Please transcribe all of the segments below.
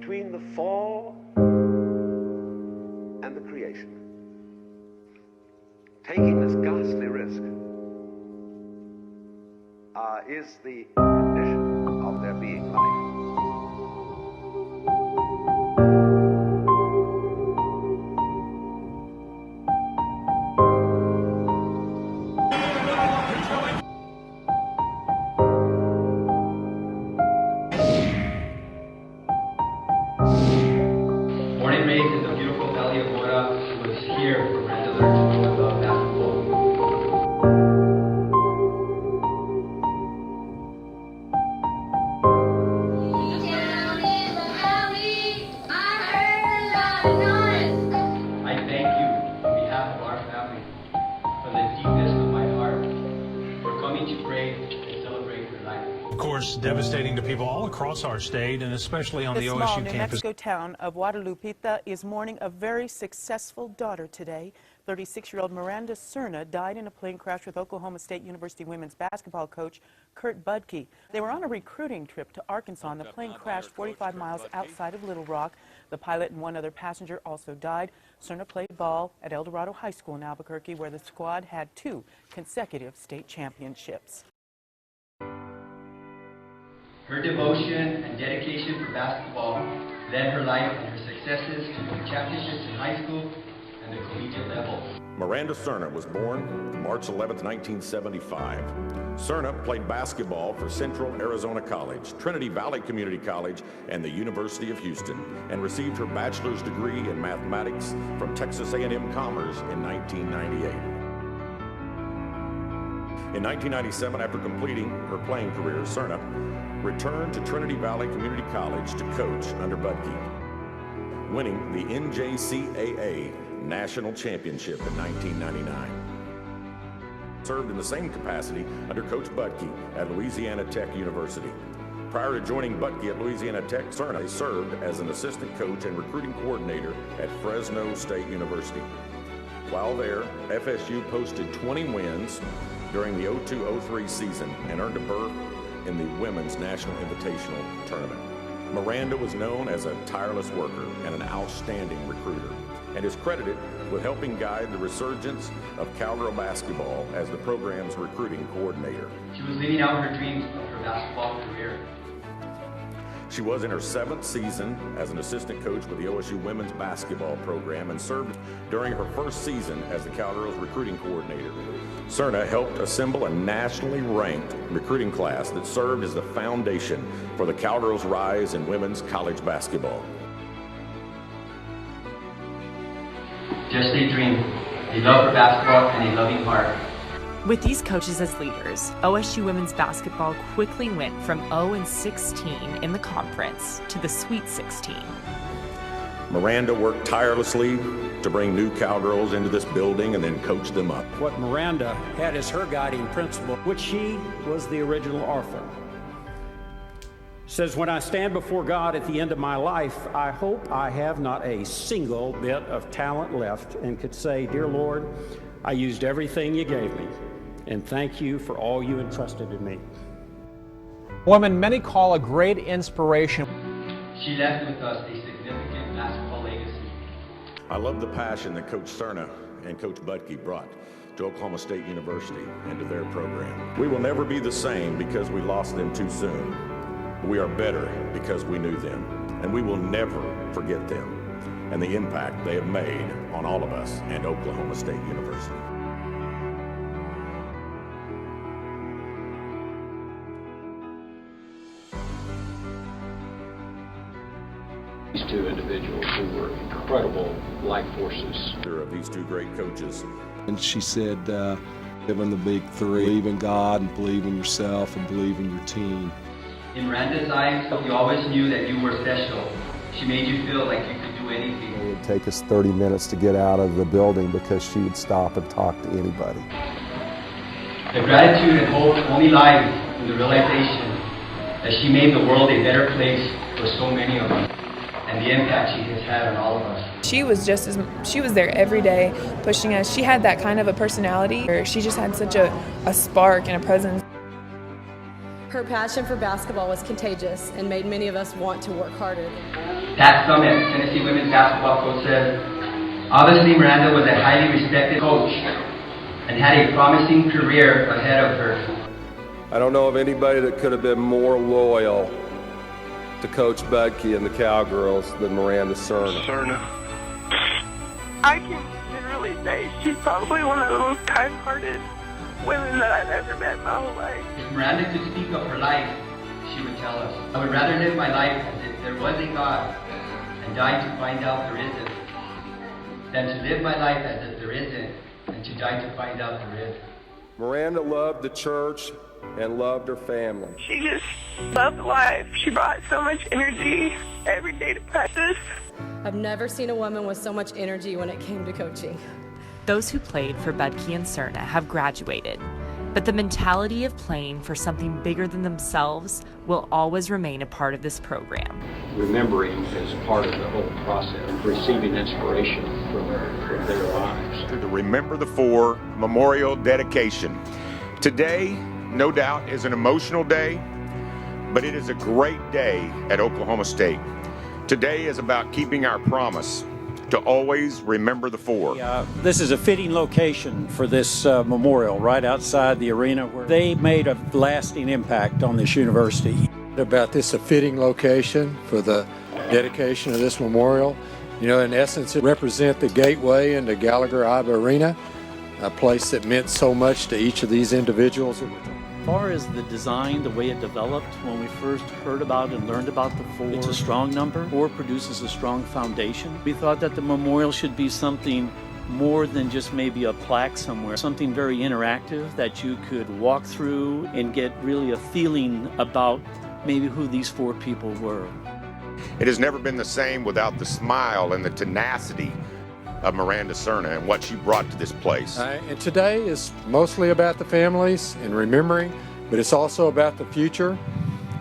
between the fall and the creation. Taking this ghastly risk is the condition of their being life. Born and raised in the beautiful Valley of Mora, she was here for Miranda learned to love basketball. I thank you on behalf of our family, from the deepest of my heart, for coming to pray and celebrate her life. Of course, devastating to people all across our state and especially on the The OSU small New campus. Mexico town of Guadalupita is mourning a very successful daughter today. 36-year-old Miranda Serna died in a plane crash with Oklahoma State University women's basketball coach Kurt Budke. They were on a recruiting trip to Arkansas, and the plane crashed 45 miles outside of Little Rock. The pilot and one other passenger also died. Serna played ball at El Dorado High School in Albuquerque, where the squad had 2 consecutive state championships. Her devotion and dedication for basketball led her life and her successes to championships in high school and the collegiate level. Miranda Serna was born March 11, 1975. Serna played basketball for Central Arizona College, Trinity Valley Community College, and the University of Houston, and received her bachelor's degree in mathematics from Texas A&M Commerce in 1998. In 1997, after completing her playing career, Serna returned to Trinity Valley Community College to coach under Budke, winning the NJCAA National Championship in 1999. Served in the same capacity under Coach Budke at Louisiana Tech University. Prior to joining Budke at Louisiana Tech, Serna served as an assistant coach and recruiting coordinator at Fresno State University. While there, FSU posted 20 wins during the 02-03 season and earned a berth in the Women's National Invitational Tournament. Miranda was known as a tireless worker and an outstanding recruiter, and is credited with helping guide the resurgence of cowgirl basketball as the program's recruiting coordinator. She was living out her dreams of her basketball career. She was in her 7th season as an assistant coach with the OSU women's basketball program and served during her first season as the Cowgirls recruiting coordinator. Serna helped assemble a nationally ranked recruiting class that served as the foundation for the Cowgirls' rise in women's college basketball. Just a dream, a love for basketball, and a loving heart. With these coaches as leaders, OSU women's basketball quickly went from 0-16 in the conference to the Sweet 16. Miranda worked tirelessly to bring new Cowgirls into this building and then coach them up. What Miranda had as her guiding principle, which she was the original author, says, when I stand before God at the end of my life, I hope I have not a single bit of talent left and could say, dear Lord, I used everything you gave me, and thank you for all you entrusted in me. Woman many call a great inspiration. She left with us a significant basketball legacy. I love the passion that Coach Serna and Coach Budke brought to Oklahoma State University and to their program. We will never be the same because we lost them too soon. We are better because we knew them, and we will never forget them and the impact they have made on all of us and Oklahoma State University. These 2 individuals who were incredible life forces. Of these 2 great coaches. And she said, live in the big 3, believe in God and believe in yourself and believe in your team. In Miranda's eyes, you always knew that you were special. She made you feel like you could do anything. It would take us 30 minutes to get out of the building because she would stop and talk to anybody. The gratitude and hope only lies in the realization that she made the world a better place for so many of us, and the impact she has had on all of us. She was there every day pushing us. She had that kind of a personality. She just had such a spark and a presence. Her passion for basketball was contagious and made many of us want to work harder. Pat Summit, Tennessee women's basketball coach, says, obviously Miranda was a highly respected coach and had a promising career ahead of her. I don't know of anybody that could have been more loyal to Coach Budke and the Cowgirls than Miranda Serna. I can literally say she's probably one of the most kind-hearted women that I've ever met in my whole life. If Miranda could speak of her life, she would tell us, I would rather live my life as if there was a God and die to find out there isn't, than to live my life as if there isn't and to die to find out there is. Miranda loved the church and loved her family. She just loved life. She brought so much energy every day to practice. I've never seen a woman with so much energy when it came to coaching. Those who played for Budke and Serna have graduated, but the mentality of playing for something bigger than themselves will always remain a part of this program. Remembering is part of the whole process, receiving inspiration from their lives. To the Remember the Four Memorial Dedication. Today, no doubt, is an emotional day, but it is a great day at Oklahoma State. Today is about keeping our promise to always remember the four. This is a fitting location for this memorial, right outside the arena where they made a lasting impact on this university. About this, a fitting location for the dedication of this memorial. You know, in essence, it represents the gateway into Gallagher-Iba Arena, a place that meant so much to each of these individuals. As far as the design, the way it developed, when we first heard about and learned about the four, it's a strong number. Four produces a strong foundation. We thought that the memorial should be something more than just maybe a plaque somewhere, something very interactive that you could walk through and get really a feeling about maybe who these four people were. It has never been the same without the smile and the tenacity of Miranda Serna and what she brought to this place. And today is mostly about the families and remembering, but it's also about the future.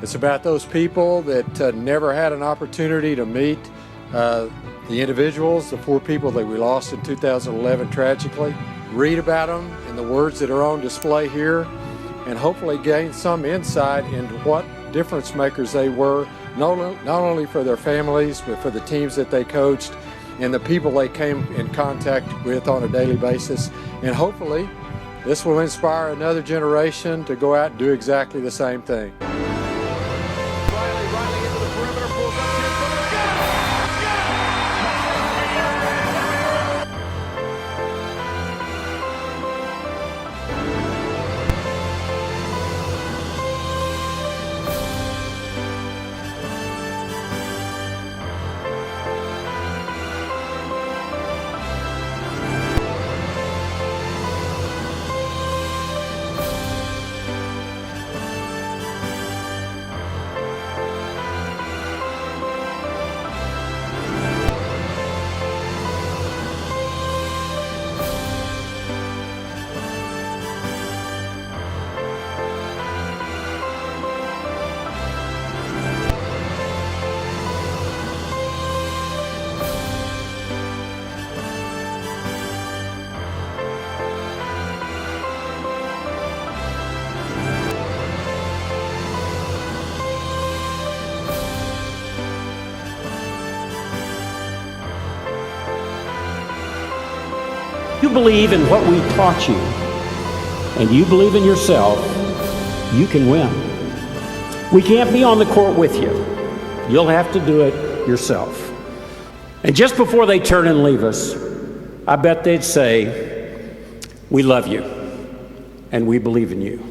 It's about those people that never had an opportunity to meet the individuals, the four people that we lost in 2011 tragically. Read about them in the words that are on display here, and hopefully gain some insight into what difference makers they were, not only for their families, but for the teams that they coached and the people they came in contact with on a daily basis. And hopefully this will inspire another generation to go out and do exactly the same thing. You believe in what we taught you, and you believe in yourself, you can win. We can't be on the court with you. You'll have to do it yourself. And just before they turn and leave us, I bet they'd say, we love you, and we believe in you.